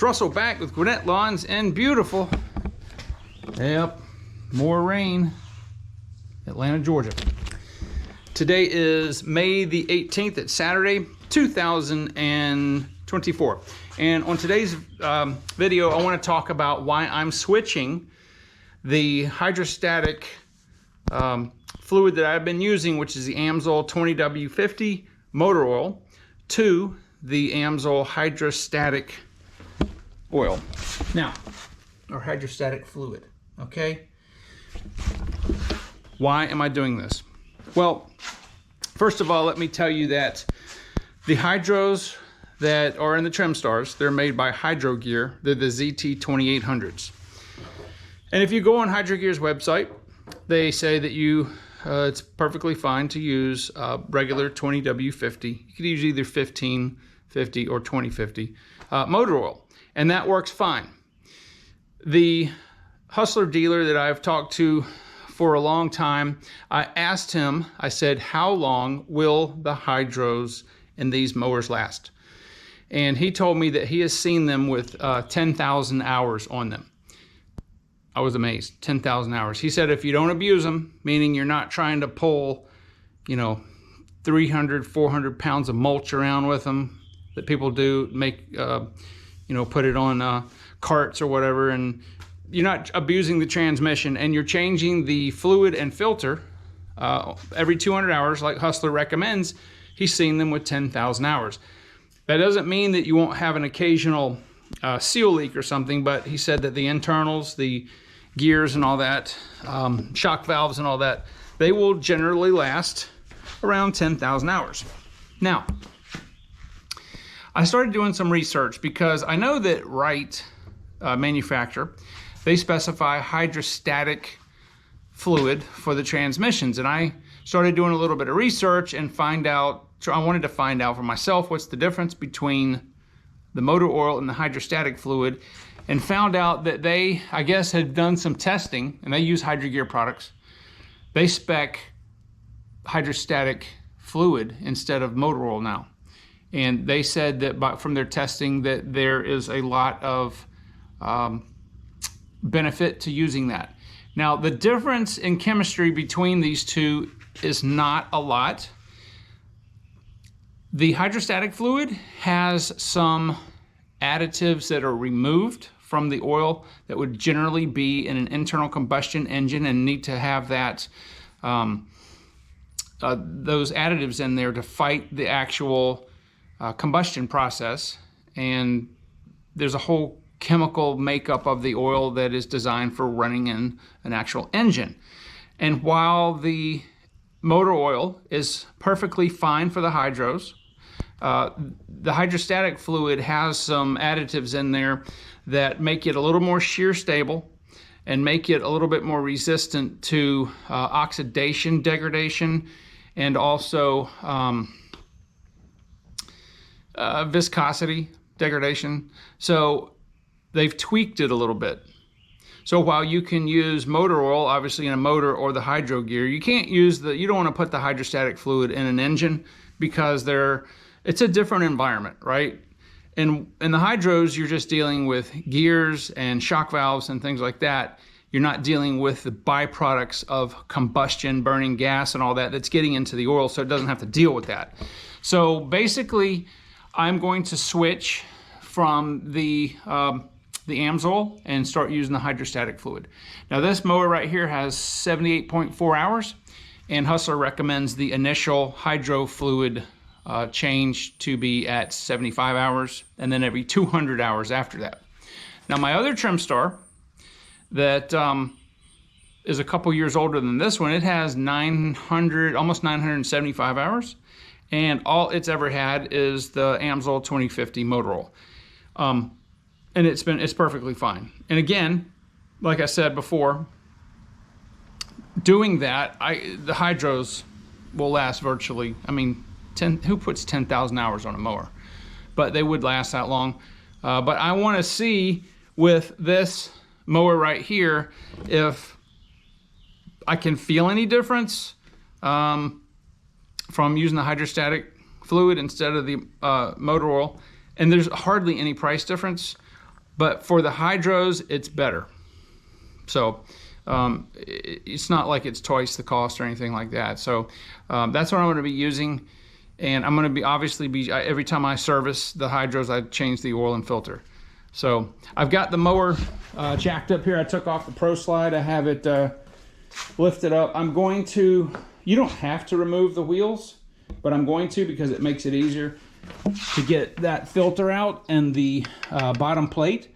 Russell back with Gwinnett Lawns in beautiful, Mower rain, Atlanta, Georgia. Today is May the 18th. It's Saturday, 2024. And on today's video, I want to talk about why I'm switching the hydrostatic fluid that I've been using, which is the Amsoil 20W50 motor oil, to the Amsoil hydrostatic oil. Now, or hydrostatic fluid, okay? Why am I doing this? Well, first of all, let me tell you that the hydros that are in the Trimstars, they're made by Hydro Gear. They're the ZT2800s. And if you go on Hydro Gear's website, they say that it's perfectly fine to use regular 20W50. You could use either 1550 or 2050 motor oil, and that works fine. The Hustler dealer that I've talked to for a long time, I asked him, I said, how long will the hydros in these mowers last? And he told me that he has seen them with 10,000 hours on them. I was amazed, 10,000 hours. He said if you don't abuse them, meaning you're not trying to pull, 300, 400 pounds of mulch around with them that people do, make, put it on carts or whatever, and you're not abusing the transmission, and you're changing the fluid and filter every 200 hours like Hustler recommends, he's seen them with 10,000 hours. That doesn't mean that you won't have an occasional seal leak or something, but he said that the internals, the gears and all that, shock valves and all that, they will generally last around 10,000 hours. Now, I started doing some research because I know that Wright manufacturer, they specify hydrostatic fluid for the transmissions, and I started doing a little bit of research and I wanted to find out for myself what's the difference between the motor oil and the hydrostatic fluid, and found out that they, I guess, had done some testing, and they use Hydro Gear products. They spec hydrostatic fluid instead of motor oil now. And they said that from their testing that there is a lot of benefit to using that. Now, the difference in chemistry between these two is not a lot. The hydrostatic fluid has some additives that are removed from the oil that would generally be in an internal combustion engine and need to have that those additives in there to fight the actual combustion process. And there's a whole chemical makeup of the oil that is designed for running in an actual engine. And while the motor oil is perfectly fine for the hydros, the hydrostatic fluid has some additives in there that make it a little more shear stable and make it a little bit more resistant to oxidation, degradation, and also viscosity, degradation. So they've tweaked it a little bit. So while you can use motor oil, obviously in a motor or the Hydro Gear, you don't want to put the hydrostatic fluid in an engine because it's a different environment, right? In the hydros, you're just dealing with gears and shock valves and things like that. You're not dealing with the byproducts of combustion, burning gas and all that that's getting into the oil, so it doesn't have to deal with that. So basically, I'm going to switch from the Amsoil and start using the hydrostatic fluid. Now, this mower right here has 78.4 hours, and Hustler recommends the initial hydro fluid change to be at 75 hours, and then every 200 hours after that. Now, my other Trimstar that is a couple years older than this one, it has almost 975 hours, and all it's ever had is the Amsoil 2050 motor oil. And it's perfectly fine. And again, like I said before, doing that, the hydros will last virtually, who puts 10,000 hours on a mower? But they would last that long. But I want to see with this mower right here if I can feel any difference from using the hydrostatic fluid instead of the motor oil. And there's hardly any price difference. but for the hydros, it's better. So it's not like it's twice the cost or anything like that. So that's what I'm going to be using. And I'm going to be obviously every time I service the hydros, I change the oil and filter. So I've got the mower jacked up here. I took off the Pro Slide. I have it lifted up. I'm going to, you don't have to remove the wheels, but I'm going to because it makes it easier to get that filter out and the bottom plate.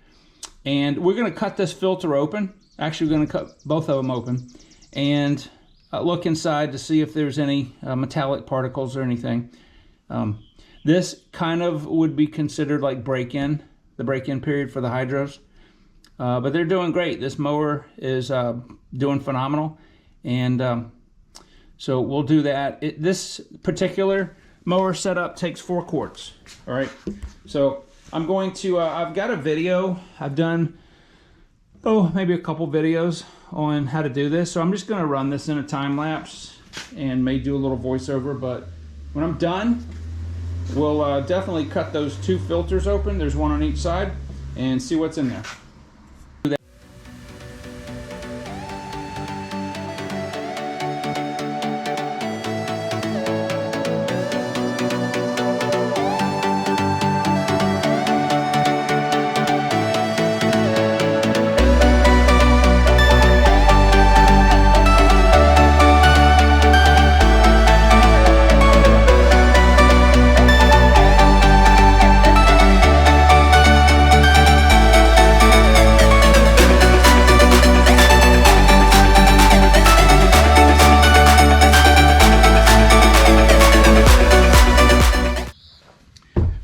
And we're going to cut this filter open. Actually, we're going to cut both of them open and look inside to see if there's any metallic particles or anything. This kind of would be considered like break-in, the break-in period for the hydros. But they're doing great. This mower is doing phenomenal. And so we'll do that. This particular mower setup takes 4 quarts. All right. So I'm going to, I've got a video. I've done, maybe a couple videos on how to do this. So I'm just going to run this in a time lapse and may do a little voiceover. But when I'm done, we'll definitely cut those 2 filters open. There's one on each side, and see what's in there.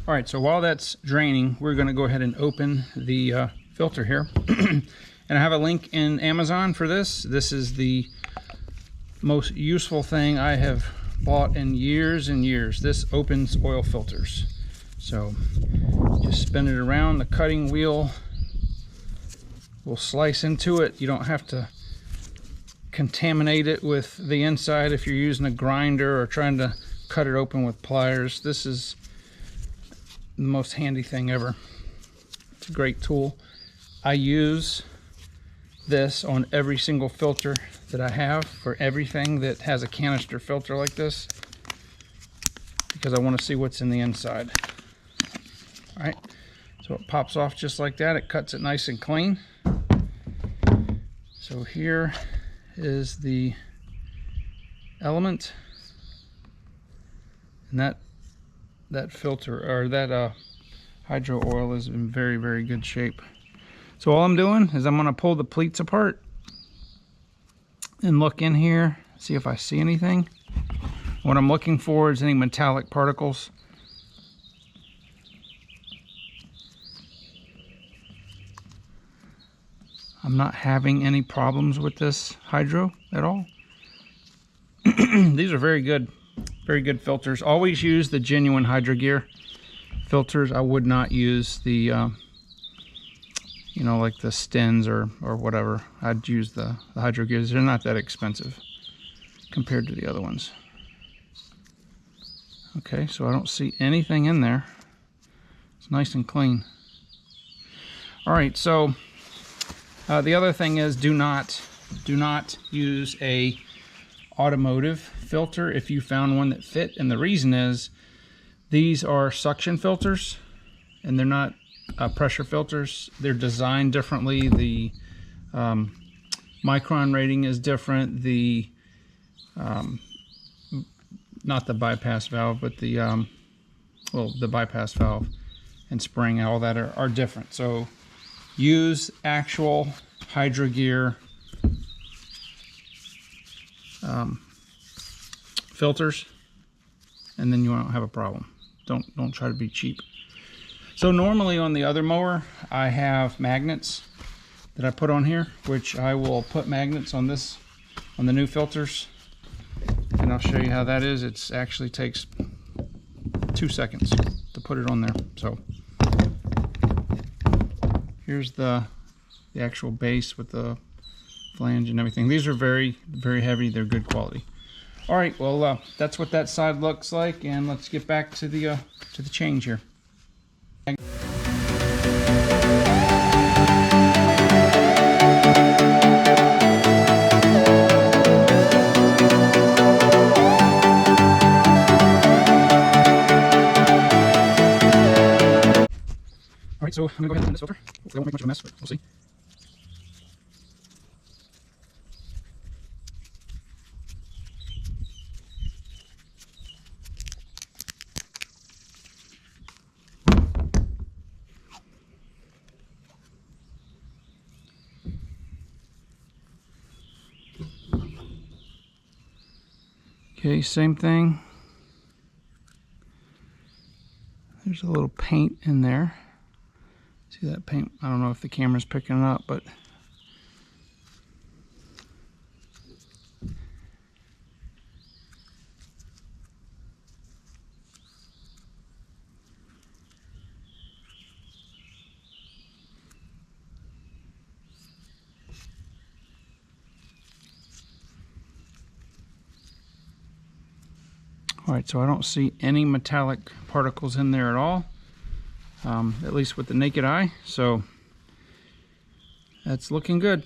All right, so while that's draining, we're going to go ahead and open the filter here. And I have a link in Amazon for this. This is the most useful thing I have bought in years and years. This opens oil filters. So just spin it around. The cutting wheel will slice into it. You don't have to contaminate it with the inside if you're using a grinder or trying to cut it open with pliers. This is the most handy thing ever. It's a great tool. I use this on every single filter that I have for everything that has a canister filter like this, because I want to see what's in the inside. All right, so it pops off just like that. It cuts it nice and clean. So here is the element, and that filter, or that hydro oil, is in very, very good shape. So all I'm doing is I'm going to pull the pleats apart and look in here, see if I see anything. What I'm looking for is any metallic particles. I'm not having any problems with this hydro at all. These are very good filters. Always use the genuine Hydro Gear filters. I would not use the you know, like the Stens or whatever. I'd use the Hydro Gears. They're not that expensive compared to the other ones. Okay, so I don't see anything in there. It's nice and clean. All right, so the other thing is, do not use a automotive filter if you found one that fit. And the reason is, these are suction filters and they're not pressure filters. They're designed differently. The micron rating is different. The not the bypass valve, but the well, the bypass valve and spring, all that are different. So use actual Hydro Gear filters, and then you won't have a problem. Don't try to be cheap. So normally on the other mower, I have magnets that I put on here, which I will put magnets on this, on the new filters, and I'll show you how that is. It actually takes 2 seconds to put it on there. So here's the actual base with the flange and everything. These are very, very heavy. They're good quality. All right, well, that's what that side looks like, and let's get back to the change here. I'm gonna go ahead and clean this filter. Hopefully I won't make much of a mess, but we'll see. Okay, same thing. There's a little paint in there. See that paint? I don't know if the camera's picking it up, but all right, so I don't see any metallic particles in there at all, at least with the naked eye, so that's looking good.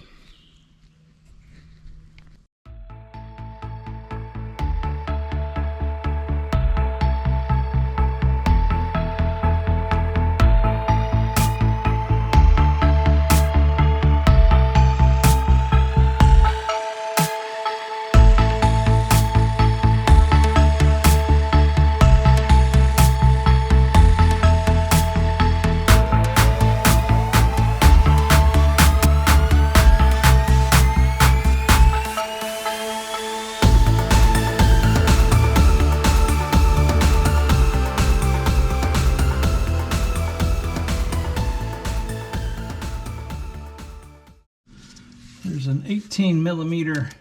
There's an 18mm,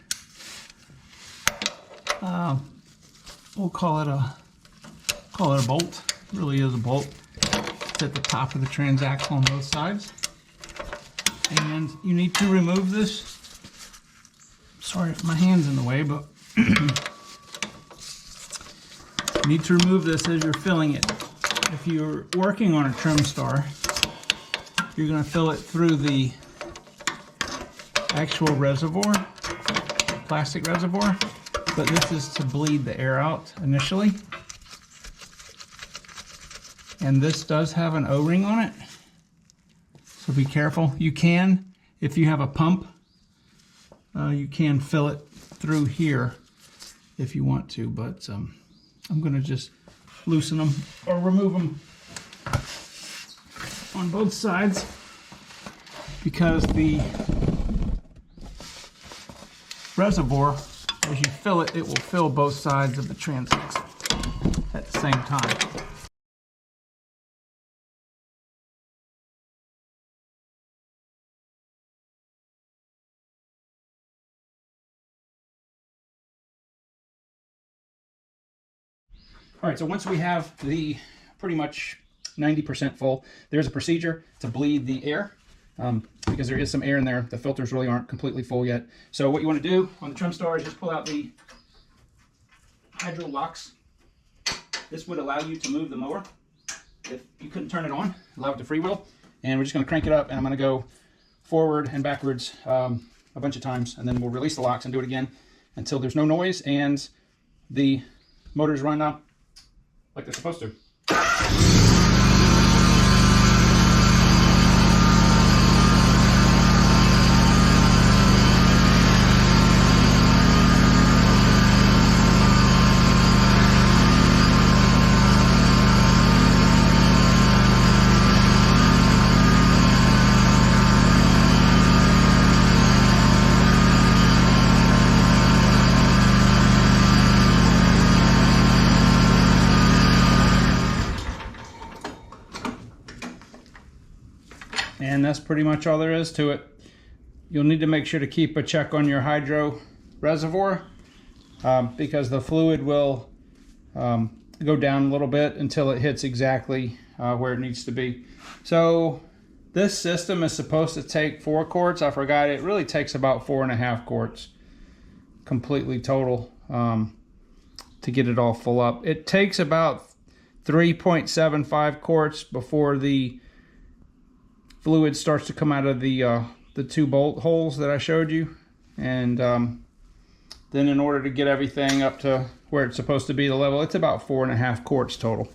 we'll call it a bolt. It really is a bolt. It's at the top of the transaxle on both sides. And you need to remove this. Sorry if my hand's in the way, but you need to remove this as you're filling it. If you're working on a Trimstar, you're going to fill it through the actual reservoir, plastic reservoir, but this is to bleed the air out initially. And this does have an O-ring on it, so be careful. You can, if you have a pump, you can fill it through here if you want to, but I'm going to just loosen them or remove them on both sides, because the reservoir, as you fill it, it will fill both sides of the transaxle at the same time. All right, so once we have the pretty much 90% full, there's a procedure to bleed the air. Because there is some air in there. The filters really aren't completely full yet. So what you want to do on the Trimstar is just pull out the hydro locks. This would allow you to move the mower if you couldn't turn it on, allow it to freewheel. And we're just going to crank it up, and I'm going to go forward and backwards a bunch of times, and then we'll release the locks and do it again until there's no noise and the motors run up like they're supposed to. And that's pretty much all there is to it. You'll need to make sure to keep a check on your hydro reservoir because the fluid will go down a little bit until it hits exactly where it needs to be. So this system is supposed to take 4 quarts. I forgot, it really takes about 4.5 quarts completely total to get it all full up. It takes about 3.75 quarts before the fluid starts to come out of the 2 bolt holes that I showed you, and then in order to get everything up to where it's supposed to be, the level, it's about 4.5 quarts total.